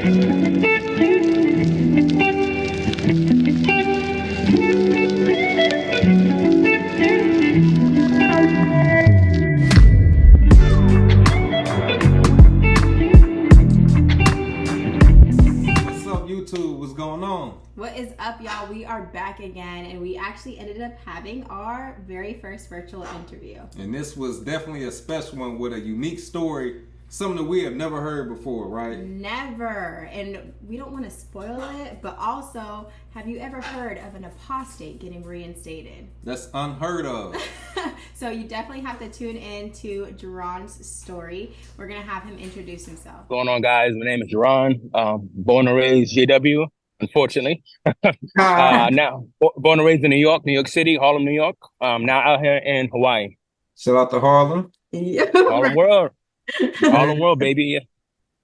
YouTube, what's going on? What is up, y'all? We are back again, and we actually ended up having our very first virtual interview. And this was definitely a special one with a unique story, something that we have never heard before, right? Never. And we don't want to spoil it, but also, have you ever heard of an apostate getting reinstated? That's unheard of. So you definitely have to tune in to Jeron's story. We're going to have him introduce himself. What's going on, guys? My name is Jeron. Born and raised JW, unfortunately. Now, born and raised in New York City, Harlem, New York. Now out here in Hawaii. Shout out to Harlem. Yeah, Harlem World. Harlem World, baby.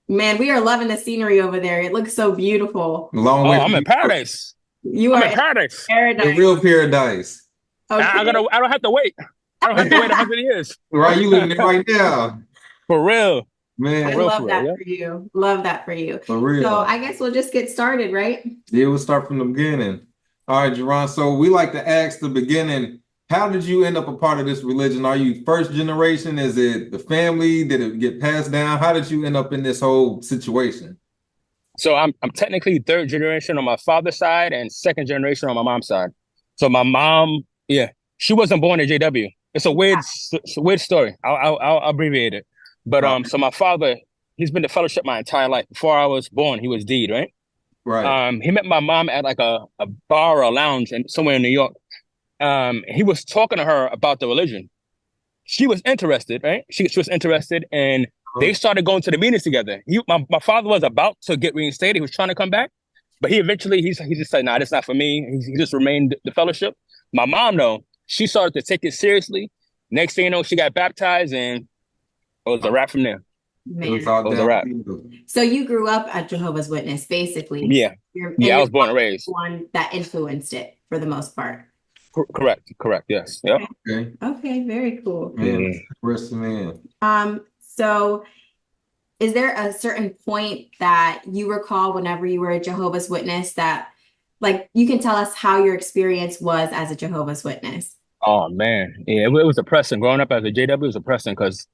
Man, we are loving the scenery over there. It looks so beautiful. Long way. I'm in paradise. I'm in paradise. The real paradise. Okay. I don't have to wait. I don't have to wait 100 years. Right, you living there right now. For real. Man, I love that for you. Love that for you. For real. So I guess we'll just get started, right? Yeah, we'll start from the beginning. All right, Jeron. So we like to ask the beginning, how did you end up a part of this religion? Are you first generation? Is it the family? Did it get passed down? How did you end up in this whole situation? So I'm technically third generation on my father's side and second generation on my mom's side. So my mom, she wasn't born in JW. It's a weird story. I'll abbreviate it. But so my father, he's been to fellowship my entire life. Before I was born, he was deed, right? Right. He met my mom at like a bar or a lounge somewhere in New York. He was talking to her about the religion. She was interested, right? She was interested, and they started going to the meetings together. My father was about to get reinstated. He was trying to come back, but he just said, "Nah, that's not for me." He just remained the fellowship. My mom, though, she started to take it seriously. Next thing you know, she got baptized, and it was a wrap from there. Man. It was a wrap. So you grew up a Jehovah's Witness, basically. Yeah. I was born and raised. One that influenced it for the most part. Correct. Yes. Yep. Okay. Very cool. Man. So is there a certain point that you recall whenever you were a Jehovah's Witness that, like, you can tell us how your experience was as a Jehovah's Witness? Oh man, yeah, it was depressing. Growing up as a JW was depressing because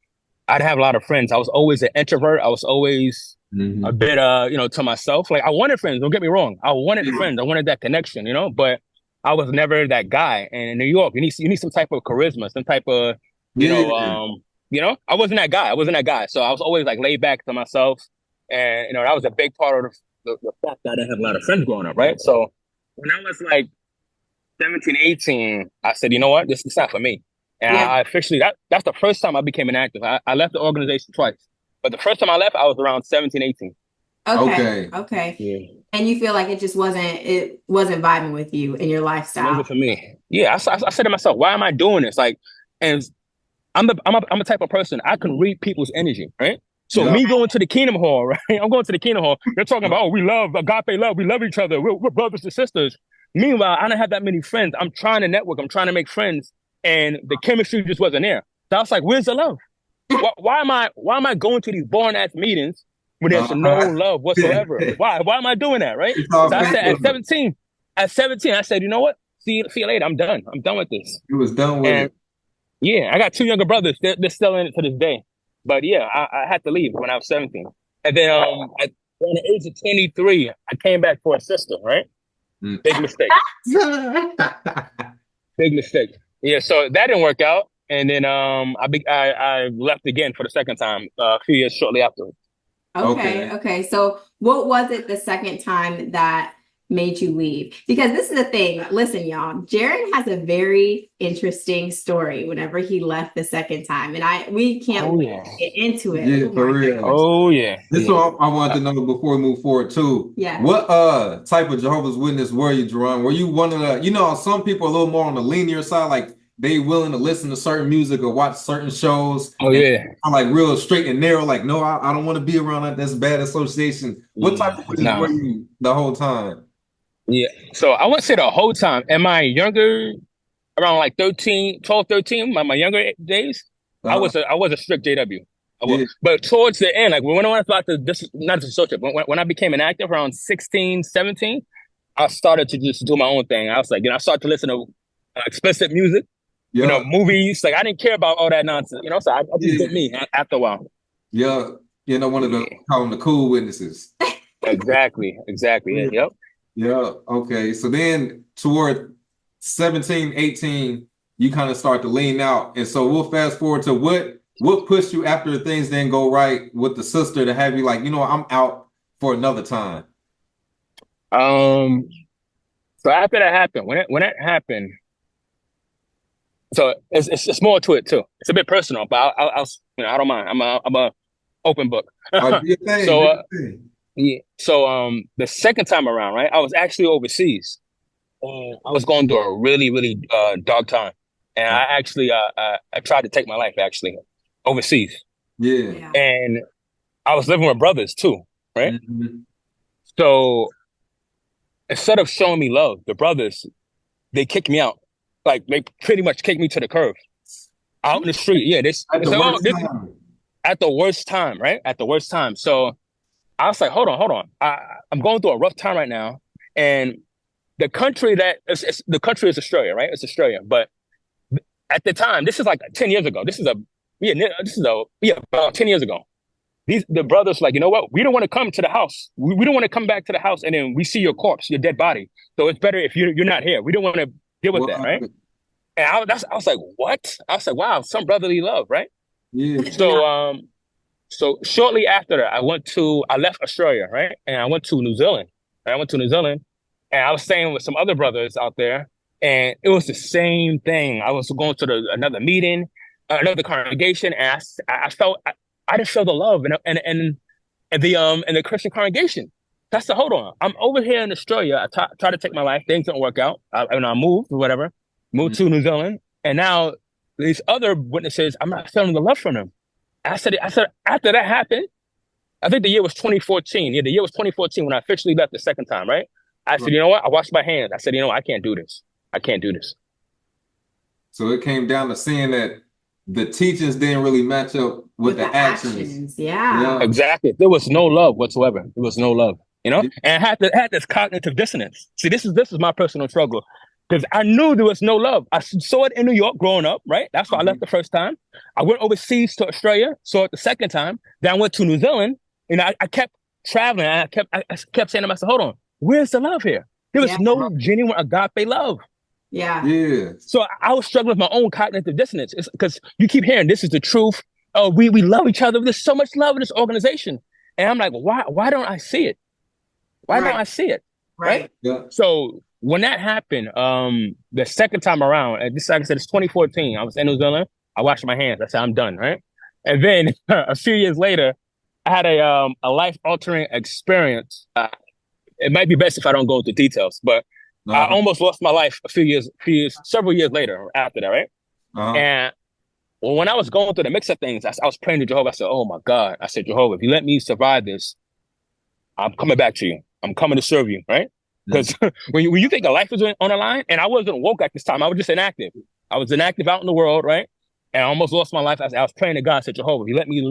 I'd have a lot of friends. I was always an introvert. I was always a bit, to myself. Like, I wanted friends. Don't get me wrong. I wanted friends. I wanted that connection, but I was never that guy. And in New York, you need some type of charisma, some type of, I wasn't that guy. So I was always like laid back to myself. And, that was a big part of the fact that I didn't have a lot of friends growing up, right? So when I was like 17, 18, I said, you know what? This is not for me. And I officially, that's the first time I became inactive. I left the organization twice. But the first time I left, I was around 17, 18. Okay. Yeah. And you feel like it wasn't vibing with you and your lifestyle. It wasn't for me. Yeah, I said to myself, why am I doing this? Like, and I'm a type of person, I can read people's energy, right? So me going to the Kingdom Hall, right? I'm going to the Kingdom Hall. They're talking about, we love agape love. We love each other. We're brothers and sisters. Meanwhile, I don't have that many friends. I'm trying to network. I'm trying to make friends. And the chemistry just wasn't there. So I was like, where's the love? Why am I going to these boring ass meetings when there's no love whatsoever? Why am I doing that, right? So I said at 17, I said, you know what? See you later. I'm done. I'm done with this. You was done with it. Yeah, I got two younger brothers. They're still in it to this day. But yeah, I had to leave when I was 17. And then at the age of 23, I came back for a sister, right? Big mistake. Big mistake. Yeah, so that didn't work out. And then I left again for the second time a few years shortly afterwards. Okay. So what was it the second time that made you leave? Because this is the thing. Listen, y'all, Jeron has a very interesting story whenever he left the second time. And we can't wait to get into it. Yeah, for real. Oh, yeah. This is what I wanted to know before we move forward, too. Yeah. What type of Jehovah's Witness were you, Jeron? Were you one of the, some people are a little more on the linear side, like they willing to listen to certain music or watch certain shows. Oh, yeah. I'm like real straight and narrow, like, no, I don't want to be around that. That's bad association. What type of Witness were you the whole time? Yeah, so I wouldn't say the whole time. In my younger, around like 12, 13, my younger days, I was a strict JW. But towards the end, like when I was about to, this is not to social, but when I became an actor around 16, 17, I started to just do my own thing. I was like, I started to listen to explicit music, Yeah. movies. Like I didn't care about all that nonsense, so I just did me after a while. Yeah. One of the call them the cool witnesses. Exactly. Yeah. Yep. Yeah. Okay. So then toward 17, 18, you kind of start to lean out. And so we'll fast forward to what pushed you after things didn't go right with the sister to have you like, I'm out for another time. So after that happened, when that happened, so it's more to it too. It's a bit personal, but I'll I don't mind. I'm a open book. Yeah. So the second time around, right? I was actually overseas. I was going through a really, really dark time, and I actually I tried to take my life actually overseas. Yeah. And I was living with brothers too, right? Mm-hmm. So instead of showing me love, the brothers, they kicked me out. Like they pretty much kicked me to the curb, out in the street. Yeah, at the worst time, right? At the worst time. So I was like, hold on. I'm going through a rough time right now, and the country the country is Australia, right? It's Australia, but at the time, this is like 10 years ago. This is about 10 years ago. The brothers were like, you know what? We don't want to come to the house. We don't want to come back to the house, and then we see your corpse, your dead body. So it's better if you're not here. We don't want to deal with that, right? And I was like, what? I was like, wow, some brotherly love, right? Yeah. So shortly after that, I left Australia, right? And I went to New Zealand. And I was staying with some other brothers out there, and it was the same thing. I was going to another meeting, another congregation, and I felt I didn't feel the love and the Christian congregation. That's hold on. I'm over here in Australia. I tried to take my life. Things didn't work out. I moved or whatever, to New Zealand, and now these other witnesses, I'm not feeling the love from them. I said after that happened, I think the year was 2014. Yeah, the year was 2014 when I officially left the second time, right? I said, you know what? I washed my hands. I said, I can't do this. I can't do this. So it came down to seeing that the teachings didn't really match up with the actions. Yeah. Exactly. There was no love whatsoever. There was no love, and I had this cognitive dissonance. See, this is my personal struggle, because I knew there was no love. I saw it in New York growing up, right? That's why I left the first time. I went overseas to Australia, saw it the second time. Then I went to New Zealand, and I kept traveling. I kept saying to myself, hold on, where's the love here? There was no genuine agape love. Yeah. So I was struggling with my own cognitive dissonance. It's because you keep hearing this is the truth. Oh, we love each other. There's so much love in this organization. And I'm like, why don't I see it? Why don't I see it? Right? Yeah. So when that happened, the second time around, and this, like I said, it's 2014. I was in New Zealand. I washed my hands. I said, I'm done, right? And then a few years later, I had a life-altering experience. It might be best if I don't go into details, but I almost lost my life several years later after that, right? And when I was going through the mix of things, I was praying to Jehovah. I said, oh my God. I said, Jehovah, if you let me survive this, I'm coming back to you. I'm coming to serve you, right? Because when you think a life is on the line, and I wasn't woke at this time, I was just inactive. I was inactive out in the world, right? And I almost lost my life. I was praying to God. I said, Jehovah, if you let me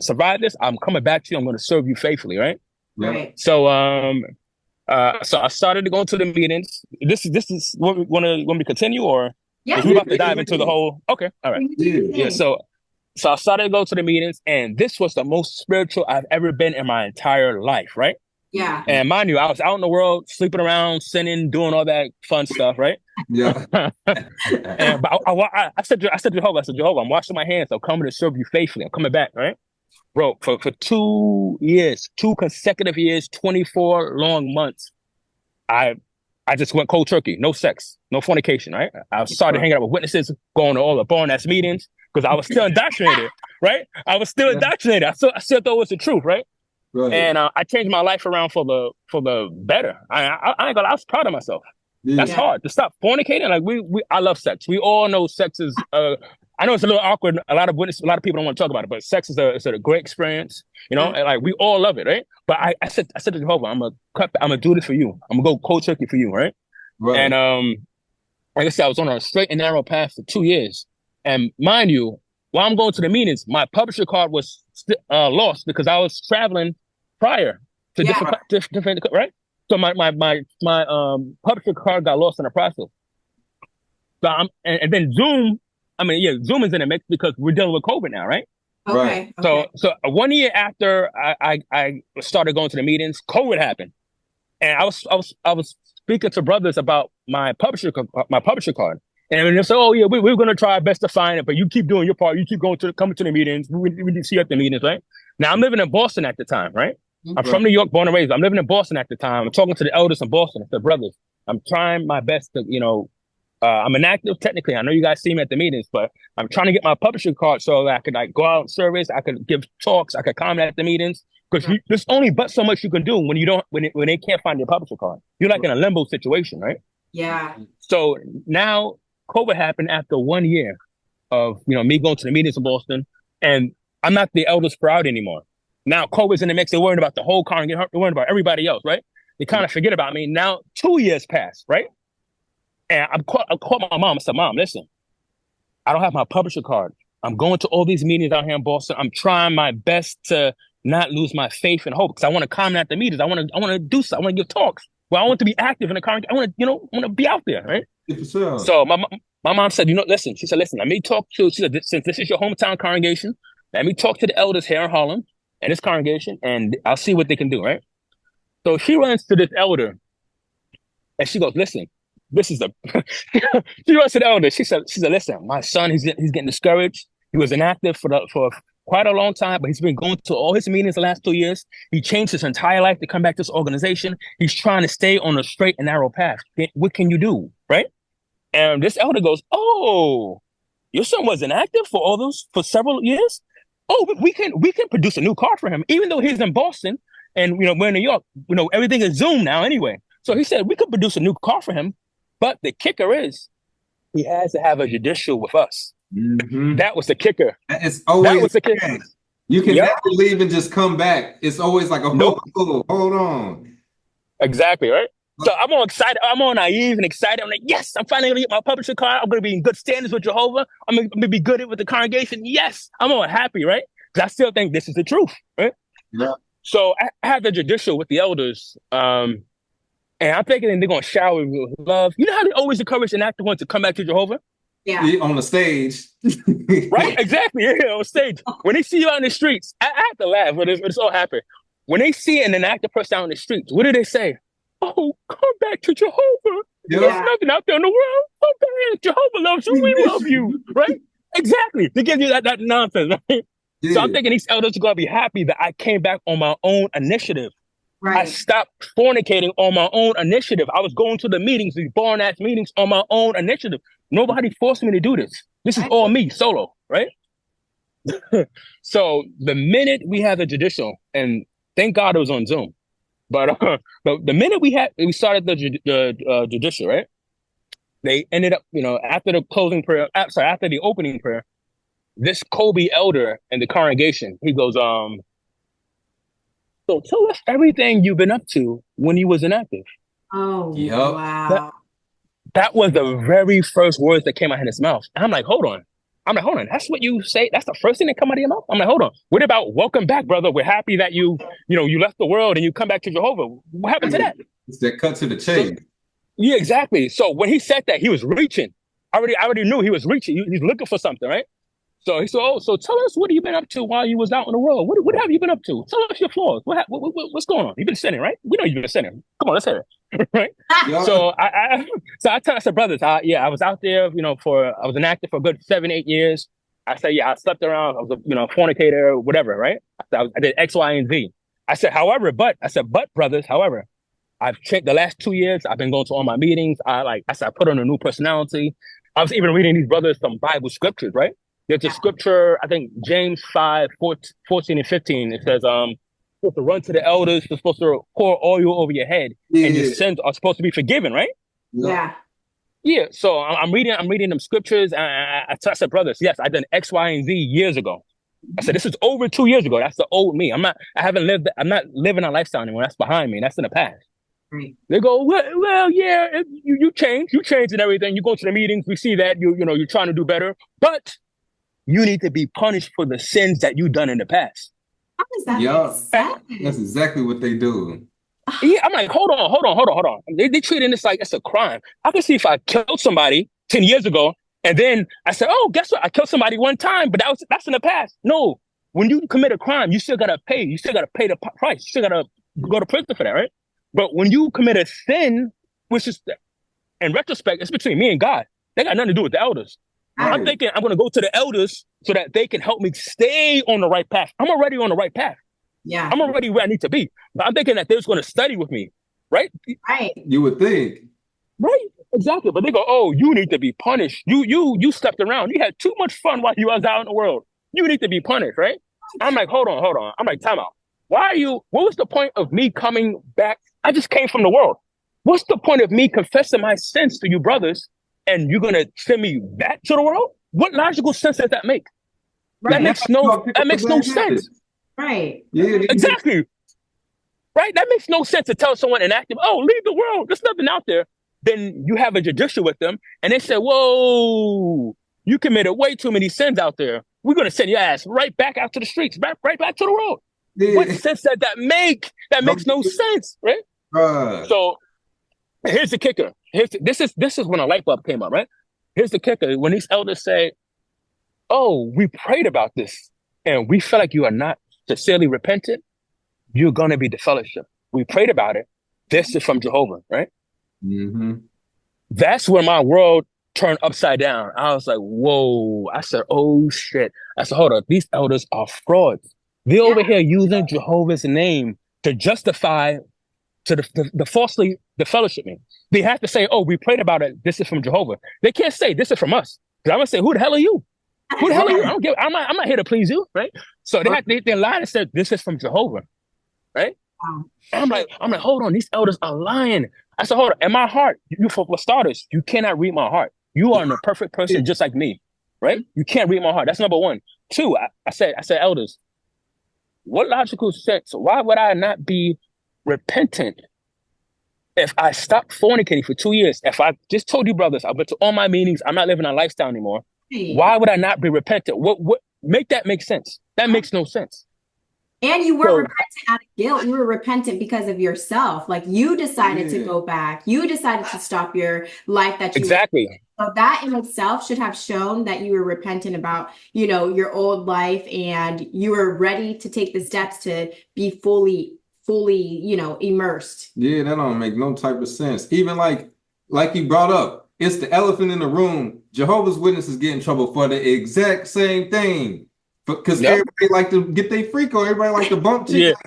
survive this, I'm coming back to you. I'm going to serve you faithfully, right? Right. So so I started to go into the meetings. This is what we want to continue, or we're about to dive into the whole. Okay, all right. Yeah. So I started to go to the meetings, and this was the most spiritual I've ever been in my entire life, right? Yeah. And mind you, I was out in the world, sleeping around, sinning, doing all that fun stuff, right? Yeah. But I said to Jehovah, I'm washing my hands. I'm coming to serve you faithfully. I'm coming back, right? Bro, for 2 years, 2 consecutive years, 24 long months, I just went cold turkey. No sex, no fornication, right? I started hanging out with witnesses, going to all the born-ass meetings, because I was still indoctrinated, right? I was still indoctrinated. I still thought it was the truth, right? Right. And I changed my life around for the better. I ain't gonna. I was proud of myself. Yeah. That's hard to stop fornicating. Like I love sex. We all know sex is. I know it's a little awkward. A lot of people don't want to talk about it, but sex is a great experience. And like we all love it, right? But I said to Jehovah, I'm gonna do this for you. I'm gonna go cold turkey for you, right? Right. And like I said, I was on a straight and narrow path for 2 years. And mind you, while I'm going to the meetings, my publisher card was lost because I was traveling prior to different, right? So my publisher card got lost in the process. So and then Zoom, Zoom is in the mix because we're dealing with COVID now, right? Okay. So 1 year after I started going to the meetings, COVID happened, and I was speaking to brothers about my publisher card, and they said, "Oh yeah, we're going to try our best to find it, but you keep doing your part. You keep coming to the meetings. We see you at the meetings, right?" Now I'm living in Boston at the time, right? I'm from New York, born and raised. I'm living in Boston at the time. I'm talking to the elders in Boston. I said, "Brothers, I'm trying my best to, I'm inactive technically. I know you guys see me at the meetings, but I'm trying to get my publisher card so that I could like go out and service. I could give talks. I could comment at the meetings because there's only but so much you can do when you don't when they can't find your publisher card. You're like in a limbo situation, right? Yeah. So now COVID happened after 1 year of me going to the meetings in Boston, and I'm not the elder sprout anymore. Now COVID's in the mix. They're worried about the whole congregation. They're worried about everybody else, right? They kind of forget about me. Now 2 years passed, right? And I called my mom. I said, "Mom, listen, I don't have my publisher card. I'm going to all these meetings out here in Boston. I'm trying my best to not lose my faith and hope because I want to comment at the meetings. I want to do something. I want to give talks. Well, I want to be active in the congregation. I want to be out there, right?" So my mom said, listen. She said, "Listen, let me talk to." She said, "Since this is your hometown congregation, let me talk to the elders here in Harlem and this congregation, and I'll see what they can do, right?" So she runs to this elder, and she goes, "Listen, this is she runs to the elder. She said, "Listen, my son, he's getting discouraged. He was inactive for quite a long time, but he's been going to all his meetings the last 2 years. He changed his entire life to come back to this organization. He's trying to stay on a straight and narrow path. What can you do?" Right? And this elder goes, "Oh, your son was inactive for several years? Oh, we can produce a new card for him, even though he's in Boston and we're in New York. Everything is Zoom now anyway." So he said, "We could produce a new card for him. But the kicker is he has to have a judicial with us." Mm-hmm. That was the kicker. It's always that was the kicker. You can never leave and just come back. It's always like hold on. Exactly, right? So I'm all excited. I'm all naive and excited. I'm like, yes, I'm finally going to get my publisher card. I'm going to be in good standards with Jehovah. I'm going to be good with the congregation. Yes, I'm all happy, right? Because I still think this is the truth, right? Yeah. So I had the judicial with the elders. And I'm thinking they're going to shower me with love. You know how they always encourage an active one to come back to Jehovah? Yeah. On the stage. Right? Exactly. Yeah, on stage. When they see you out in the streets, I have to laugh, but it's all happy. When they see an inactive person out in the streets, what do they say? "Oh, come back to Jehovah. Yeah. There's nothing out there in the world. Come back. Jehovah loves you. We love you." Right? Exactly. They give you that nonsense, right? Yeah. So I'm thinking these elders are going to be happy that I came back on my own initiative. Right. I stopped fornicating on my own initiative. I was going to the meetings, these born-ass meetings on my own initiative. Nobody forced me to do this. This is all me, solo, right? So the minute we had the judicial, and thank God it was on Zoom, but the minute we started the judicial, right? They ended up, after the closing prayer, after the opening prayer, this Kobe elder in the congregation, he goes, "So tell us everything you've been up to when you was inactive." Oh, yep. Wow. That was the very first words that came out of his mouth. And I'm like, hold on. That's what you say? That's the first thing that come out of your mouth? I'm like, hold on. What about "Welcome back, brother? We're happy that you left the world and you come back to Jehovah." What happened to that? It's that cut to the chase. Yeah, exactly. So when he said that, he was reaching. I already knew he was reaching. He's looking for something, right? So he said, "Oh, so tell us what have you been up to while you was out in the world? What have you been up to? Tell us your flaws. What's going on? You've been sinning, right? We know you've been sinning. Come on, let's hear it." Right? Yeah. So I said, "Brothers, I was out there, I was inactive for a good 7-8 years." I said, "Yeah, I slept around. I was a fornicator, whatever, right? I did X, Y, and Z." I said, but brothers, however, I've checked the last 2 years. I've been going to all my meetings. I put on a new personality. I was even reading these brothers some Bible scriptures, right? There's a scripture, I think James 5:14 and 15. It says, you're supposed to run to the elders. You're supposed to pour oil over your head, and your sins are supposed to be forgiven, right? Yeah. Yeah. So I'm reading them scriptures. And I said, "Brothers, yes, I done X, Y, and Z years ago." I said, "This is over 2 years ago. That's the old me. I'm not living a lifestyle anymore. That's behind me. That's in the past." Right. They go, well, yeah, you change and everything. You go to the meetings. We see that you're trying to do better, but you need to be punished for the sins that you done in the past. How does that Yeah. make sense? That's exactly what they do. Yeah, I'm like, hold on. They treating this like it's a crime. I can see if I killed somebody 10 years ago, and then I said, oh, guess what? I killed somebody one time, but that's in the past. No, when you commit a crime, you still gotta pay. You still gotta pay the price. You still gotta go to prison for that, right? But when you commit a sin, which is, in retrospect, it's between me and God. They got nothing to do with the elders. Right. I'm thinking I'm gonna go to the elders so that they can help me stay on the right path. I'm already on the right path. Yeah. I'm already where I need to be. But I'm thinking that they're going to study with me, right? Right. You would think. Right, exactly. But they go, oh, you need to be punished. You stepped around. You had too much fun while you was out in the world. You need to be punished, right? I'm like, hold on. I'm like, time out. What was the point of me coming back? I just came from the world. What's the point of me confessing my sins to you brothers and you're going to send me back to the world? What logical sense does that make? Right. That makes no sense. Right. Yeah, Exactly. Right? That makes no sense to tell someone inactive, oh, leave the world. There's nothing out there. Then you have a judicial with them and they say, whoa, you committed way too many sins out there. We're going to send your ass right back out to the streets, right back to the world. Yeah. What sense does that make? That makes no sense, right? So here's the kicker. This is when a light bulb came up, right? Here's the kicker. When these elders say, oh, we prayed about this and we feel like you are not sincerely repentant, you're going to be disfellowship. We prayed about it. This is from Jehovah, right? Mm-hmm. That's when my world turned upside down. I was like, whoa. I said, oh, shit. I said, hold on. These elders are frauds. They're over here using Jehovah's name to justify to the falsely the fellowship name. They have to say, oh, we prayed about it. This is from Jehovah. They can't say this is from us. Because I'm going to say, who the hell are you? Who the hell are you? I'm not here to please you, right? So they lied and said, this is from Jehovah, right? Wow. I'm like, hold on, these elders are lying. I said, hold on, in my heart, you for starters, you cannot read my heart. You are a perfect person just like me, right? You can't read my heart. That's number one. Two, I said, elders, what logical sense? Why would I not be repentant if I stopped fornicating for 2 years? If I just told you, brothers, I went to all my meetings, I'm not living that lifestyle anymore. Why would I not be repentant? What make that make sense? That makes no sense. And you weren't repentant out of guilt. You were repentant because of yourself. Like you decided to go back. You decided to stop your life that you exactly. So that in itself should have shown that you were repentant about, your old life and you were ready to take the steps to be fully, immersed. Yeah, that don't make no type of sense. Even like you brought up, it's the elephant in the room. Jehovah's Witnesses get in trouble for the exact same thing. Because everybody like to get their freak on, everybody like to bump chicks.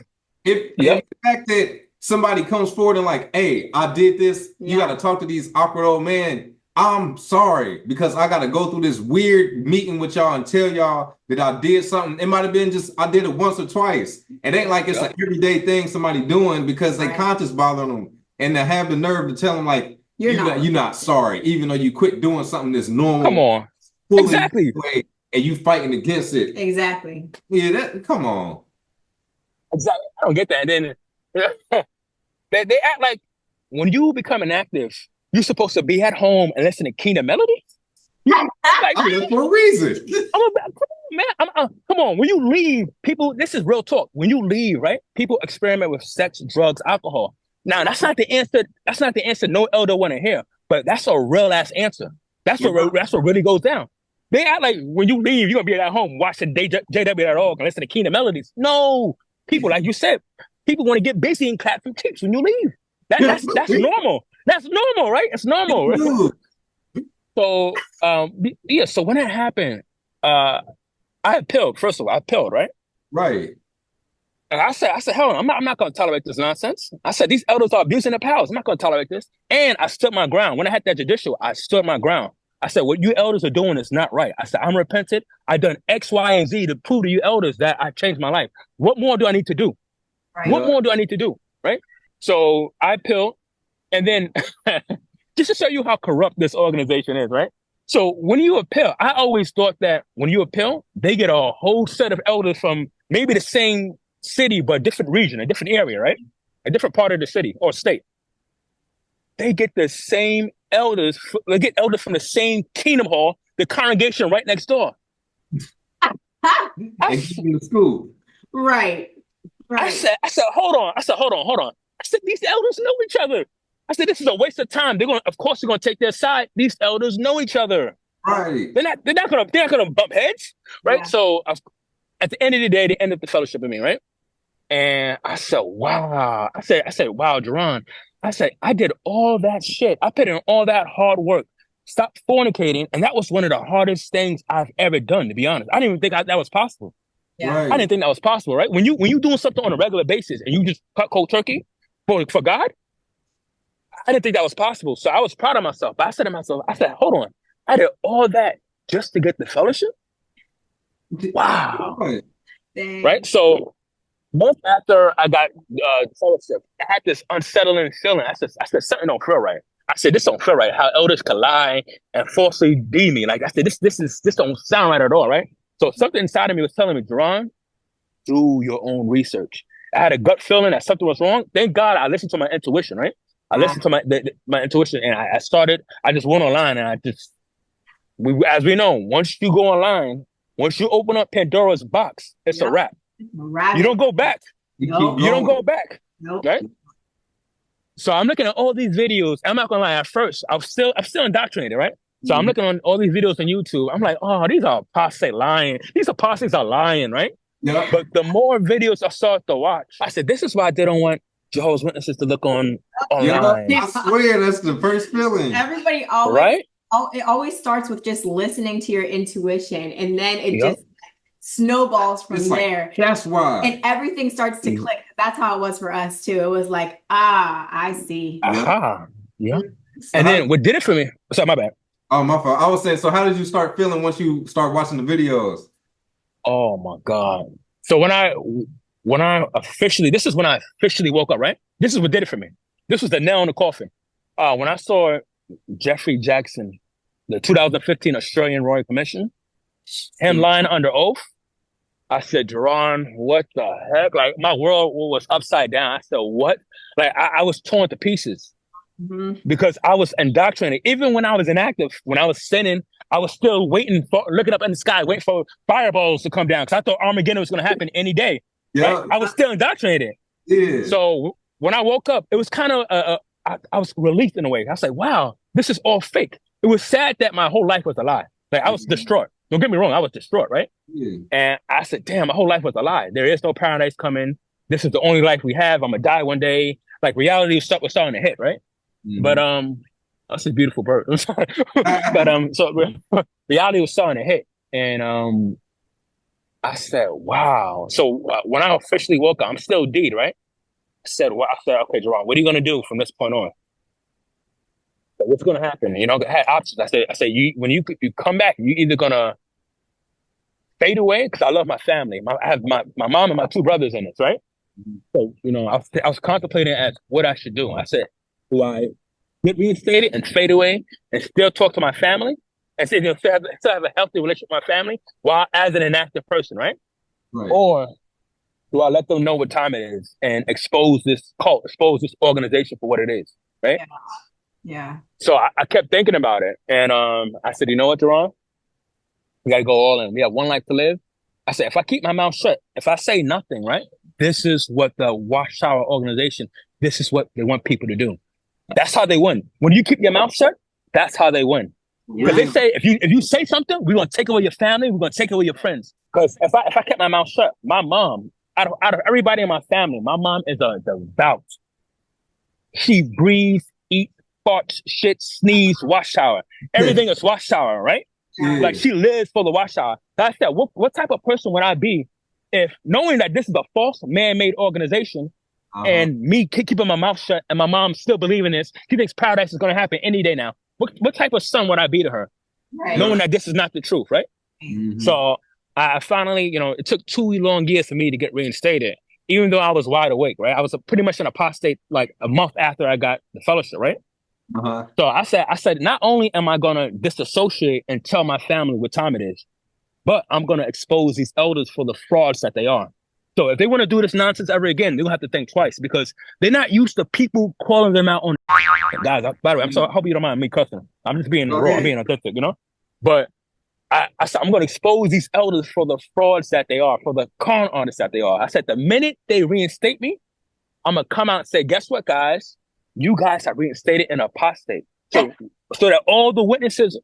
If the fact that somebody comes forward and like, hey, I did this, you got to talk to these awkward old men. I'm sorry because I got to go through this weird meeting with y'all and tell y'all that I did something. It might have been just I did it once or twice. It ain't like it's an everyday thing somebody doing because they conscience bothering them, and to have the nerve to tell them like you're not sorry, even though you quit doing something that's normal. Come on, exactly. And you fighting against it. Exactly. Yeah, come on. Exactly. I don't get that. And then they act like when you become inactive, you're supposed to be at home and listen to Kingdom Melody? Like, for a reason. Come on. When you leave, people, this is real talk. When you leave, right? People experiment with sex, drugs, alcohol. Now, that's not the answer. That's not the answer no elder want to hear. But that's a real ass answer. That's what really goes down. They act like when you leave, you're going to be at home watching JW.org and listen to Kingdom Melodies. No. People, like you said, people want to get busy and clap some cheeks when you leave. That's normal. That's normal, right? It's normal. Right? So, so when that happened, I appealed. First of all, I appealed, right? Right. And I said, hell, I'm not going to tolerate this nonsense. I said, these elders are abusing their powers. I'm not going to tolerate this. And I stood my ground. When I had that judicial, I stood my ground. I said, what you elders are doing is not right. I said, I'm repentant. I done X, Y, and Z to prove to you elders that I changed my life. What more do I need to do? Right. What more do I need to do? Right? So I appealed. And then just to show you how corrupt this organization is, right? So when you appeal, I always thought that when you appeal, they get a whole set of elders from maybe the same city, but different region, a different area, right? A different part of the city or state. They get the same elders. They get elders from the same kingdom hall, the congregation right next door. and give you the school. Right. I said, hold on. I said, hold on. I said, these elders know each other. I said, this is a waste of time. Of course, they're gonna take their side. These elders know each other. Right. They're not gonna bump heads, right? Yeah. So at the end of the day, they end up the fellowship with me, right? And I said, wow. I said, wow, Jeron. I said, I did all that shit. I put in all that hard work. Stop fornicating, and that was one of the hardest things I've ever done. To be honest, I didn't even think that was possible. Yeah. Right. I didn't think that was possible, right? When you doing something on a regular basis and you just cut cold turkey for God, I didn't think that was possible. So I was proud of myself. But I said to myself, hold on, I did all that just to get the fellowship? Wow. Dang. Right? So month after I got fellowship, I had this unsettling feeling. I said, something don't feel right. I said, this don't feel right. How elders could lie and falsely deem me. Like I said, this don't sound right at all, right? So something inside of me was telling me, Jeron, do your own research. I had a gut feeling that something was wrong. Thank God I listened to my intuition, right? I listened to my intuition, and I just went online, and as we know, once you go online, once you open up Pandora's box, it's a wrap. You don't go back. You don't go back. Nope. Right? So I'm looking at all these videos. I'm not gonna lie, at first, I'm still indoctrinated, right? So I'm looking on all these videos on YouTube. I'm like, oh, these are apostate lying. These apostates are lying, right? Yeah. But the more videos I started to watch, I said, this is why they don't want Jehovah's Witnesses to look online. I swear that's the first feeling. Everybody always, right? It always starts with just listening to your intuition, and then it just snowballs from there. That's why. And everything starts to click. That's how it was for us too. It was like, I see. Yeah. And then what did it for me? Sorry, my bad. Oh, my fault. I was saying, so how did you start feeling once you start watching the videos? Oh my God. So when I officially woke up, right? This is what did it for me. This was the nail in the coffin. When I saw Jeffrey Jackson, the 2015 Australian Royal Commission, him lying under oath, I said, Jeron, what the heck? Like, my world was upside down. I said, what? Like, I was torn to pieces because I was indoctrinated. Even when I was inactive, when I was sinning, I was still looking up in the sky, waiting for fireballs to come down because I thought Armageddon was going to happen any day. Yeah, right? I was still indoctrinated. Yeah. So when I woke up, it was kind of, I was relieved in a way. I was like, wow, this is all fake. It was sad that my whole life was a lie. Like, I was distraught. Don't get me wrong, I was distraught, right? Yeah. And I said, damn, my whole life was a lie. There is no paradise coming. This is the only life we have. I'm gonna die one day. Like, reality was starting to hit, right? But that's a beautiful bird. I'm sorry. But so reality was starting to hit. And I said, wow. So when I officially woke up, I'm still deed, right? I said, okay, Jeron, what are you gonna do from this point on? So what's gonna happen? You know, I had options. I said, when you come back, you either gonna fade away because I love my family. I have my mom and my two brothers in this, right? So, you know, I was contemplating as what I should do. I said, do I get reinstated and fade away and still talk to my family and say, still have a healthy relationship with my family while as an inactive person, right? Or do I let them know what time it is and expose this cult, expose this organization for what it is, right? Yeah. So I kept thinking about it, and I said, you know what, Jeron? We got to go all in. We have one life to live. I said, if I keep my mouth shut, if I say nothing, right? This is what the Watchtower organization, this is what they want people to do. That's how they win. When you keep your mouth shut, that's how they win. Because they say, if you say something, we're going to take away your family, we're going to take away your friends. Because if I kept my mouth shut, my mom, out of everybody in my family, my mom is a devout. She breathes, eats, farts, shit, sneeze, Watchtower. Everything is Watchtower, right? Like, she lives for the Watchtower. I said, what type of person would I be if, knowing that this is a false man-made organization, and me keeping my mouth shut and my mom still believing this, she thinks paradise is going to happen any day now. What type of son would I be to her? Right. Knowing that this is not the truth, right? So I finally, you know, it took 2 long years for me to get reinstated, even though I was wide awake, right? I was pretty much an apostate like a month after I got the fellowship, right? So I said, not only am I going to disassociate and tell my family what time it is, but I'm going to expose these elders for the frauds that they are. So if they want to do this nonsense ever again, they'll have to think twice because they're not used to people calling them out on. Guys, by the way, I'm sorry. I hope you don't mind me cussing. I'm just being raw. I'm being authentic, you know. But I said, I'm going to expose these elders for the frauds that they are, for the con artists that they are. I said, the minute they reinstate me, I'm going to come out and say, guess what, guys? You guys are reinstated in apostate. So that all the witnesses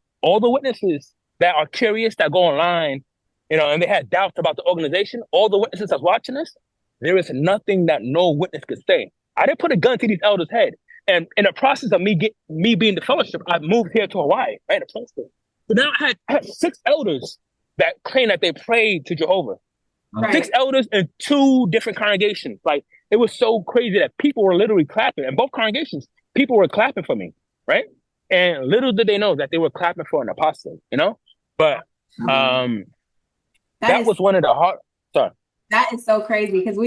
that are curious, that go online, and they had doubts about the organization, all the witnesses that's watching this, there is nothing that no witness could say. I didn't put a gun to these elders' head. And in the process of me being the fellowship, I moved here to Hawaii, right? So now I had 6 elders that claim that they prayed to Jehovah. Right. 6 elders in 2 different congregations. Like, it was so crazy that people were literally clapping. In both congregations, people were clapping for me, right? And little did they know that they were clapping for an apostle, But that was one of the hard. Sorry. That is so crazy because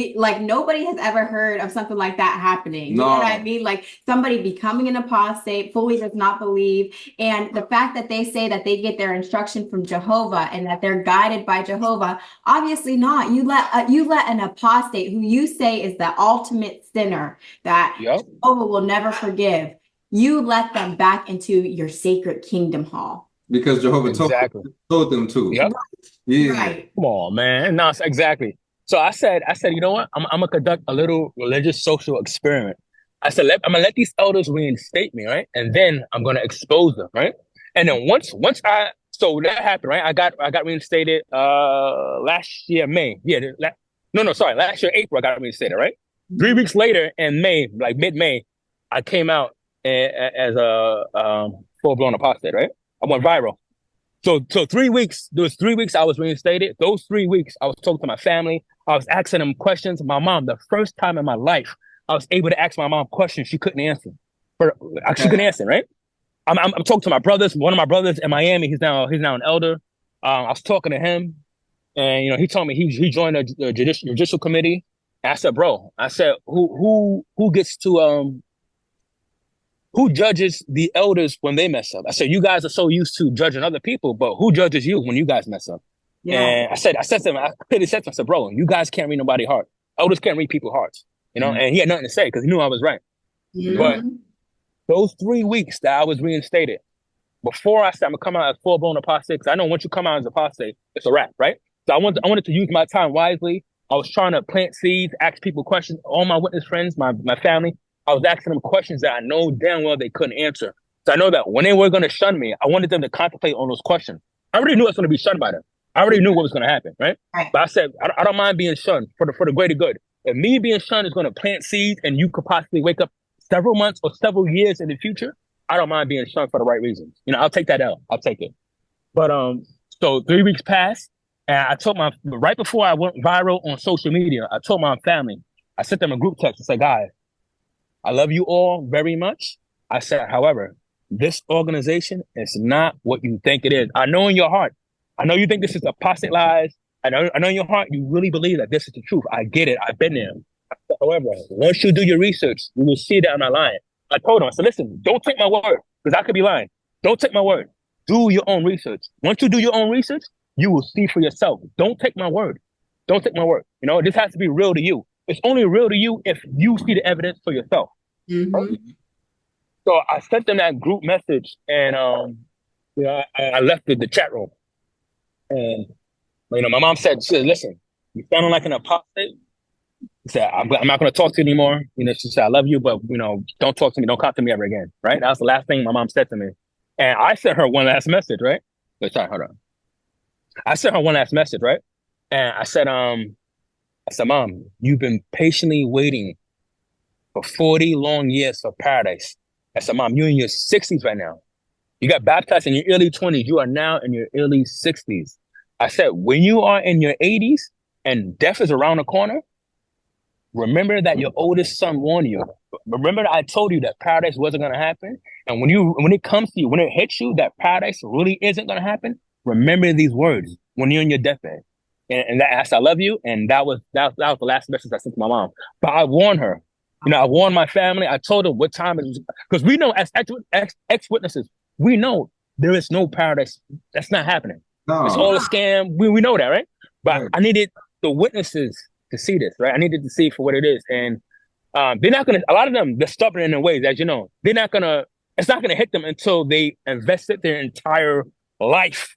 nobody has ever heard of something like that happening. You know what I mean? Like somebody becoming an apostate, fully does not believe. And the fact that they say that they get their instruction from Jehovah and that they're guided by Jehovah, obviously not. You let an apostate who you say is the ultimate sinner that Jehovah will never forgive, you let them back into your sacred kingdom hall. Because Jehovah told them to. Yep. Yeah. Right. Come on, man. No, exactly. So I said, you know what? I'm gonna conduct a little religious social experiment. I said, I'm gonna let these elders reinstate me, right? And then I'm gonna expose them, right? And then once so that happened, right? I got reinstated last year May. Last year April I got reinstated, right? 3 weeks later in May, like mid-May, I came out as a full-blown apostate, right? I went viral. So 3 weeks, there was 3 weeks I was reinstated. Those 3 weeks, I was talking to my family. I was asking them questions. My mom, the first time in my life, I was able to ask my mom questions she couldn't answer. She couldn't answer, right? I'm talking to my brothers. One of my brothers in Miami, he's now an elder. I was talking to him, and he told me he joined the judicial committee. And I said, bro, who gets to who judges the elders when they mess up? I said, you guys are so used to judging other people, but who judges you when you guys mess up? Yeah. And I said to him, I clearly said to him, I said, bro, you guys can't read nobody's heart. Elders can't read people's hearts, And he had nothing to say because he knew I was right. Mm-hmm. But those 3 weeks that I was reinstated, before I said I'm gonna come out as full-blown apostate, because I know once you come out as apostate, it's a wrap, right? So I wanted to use my time wisely. I was trying to plant seeds, ask people questions. All my witness friends, my family, I was asking them questions that I know damn well they couldn't answer. So I know that when they were going to shun me, I wanted them to contemplate on those questions. I already knew I was going to be shunned by them. I already knew what was going to happen, right? But I said, I don't mind being shunned for the greater good. If me being shunned is going to plant seeds and you could possibly wake up several months or several years in the future, I don't mind being shunned for the right reasons. I'll take that L. I'll take it. But so 3 weeks passed, and I told right before I went viral on social media, I told my family, I sent them a group text and said, guys, I love you all very much. I said, however, this organization is not what you think it is. I know in your heart, I know you think this is apostate lies. I know in your heart, you really believe that this is the truth. I get it. I've been there. However, once you do your research, you will see that I'm not lying. I told him, I said, listen, don't take my word, because I could be lying. Don't take my word. Do your own research. Once you do your own research, you will see for yourself. Don't take my word. Don't take my word. This has to be real to you. It's only real to you if you see the evidence for yourself. Mm-hmm. So I sent them that group message, and I left the chat room. And my mom said, listen, you sounding like an apostate. She said, I'm not going to talk to you anymore. She said, I love you, but don't talk to me. Don't talk to me ever again. Right? That was the last thing my mom said to me. And I sent her one last message, right? Sorry, hold on. I sent her one last message, right? And I said, Mom, you've been patiently waiting for 40 long years for paradise. I said, Mom, you're in your 60s right now. You got baptized in your early 20s. You are now in your early 60s. I said, when you are in your 80s and death is around the corner, remember that your oldest son warned you. Remember that I told you that paradise wasn't going to happen. And when it comes to you, when it hits you, that paradise really isn't going to happen. Remember these words when you're in your deathbed. And that I said, I love you. And that was the last message I sent to my mom. But I warned her. I warned my family. I told them what time it was. Because we know as ex-witnesses, we know there is no paradise. That's not happening. No. It's all a scam. We know that, right? But right. I needed the witnesses to see this, right? I needed to see it for what it is. And they're not going to, a lot of them, they're stubborn in their ways, as you know. They're not going to, it's not going to hit them until they invested their entire life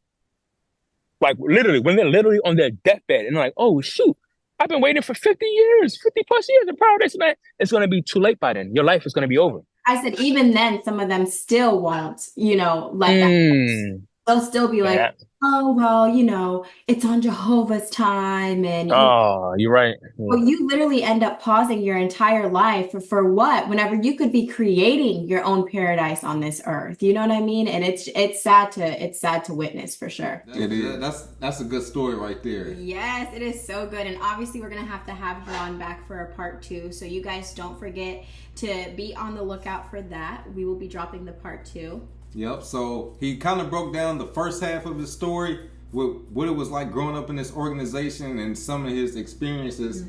Like literally, when they're literally on their deathbed and they're like, oh shoot, I've been waiting for 50 years, 50 plus years in paradise, man. It's going to be too late by then. Your life is going to be over. I said, even then, some of them still won't, let that. They'll still be like, Yeah. oh, well, it's on Jehovah's time. And Oh, you're right. well, you literally end up pausing your entire life for what? Whenever you could be creating your own paradise on this earth. You know what I mean? And it's sad to witness for sure. It is. That's a good story right there. Yes, it is so good. And obviously we're gonna have Jeron back for a part 2. So you guys don't forget to be on the lookout for that. We will be dropping the part 2. Yep. So he kind of broke down the first half of his story, what it was like growing up in this organization and some of his experiences.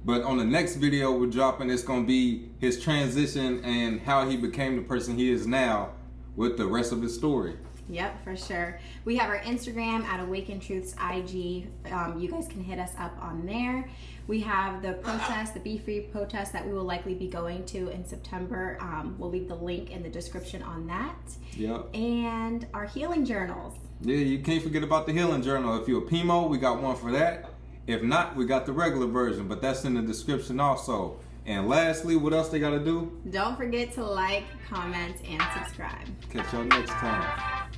But on the next video we're dropping, it's going to be his transition and how he became the person he is now with the rest of his story. Yep, for sure. We have our Instagram at Awaken Truths IG. You guys can hit us up on there. We have the protest, the Be Free protest that we will likely be going to in September. We'll leave the link in the description on that. Yep. And our healing journals. Yeah, you can't forget about the healing journal. If you're a PMO, we got one for that. If not, we got the regular version, but that's in the description also. And lastly, what else they got to do? Don't forget to like, comment, and subscribe. Catch y'all next time.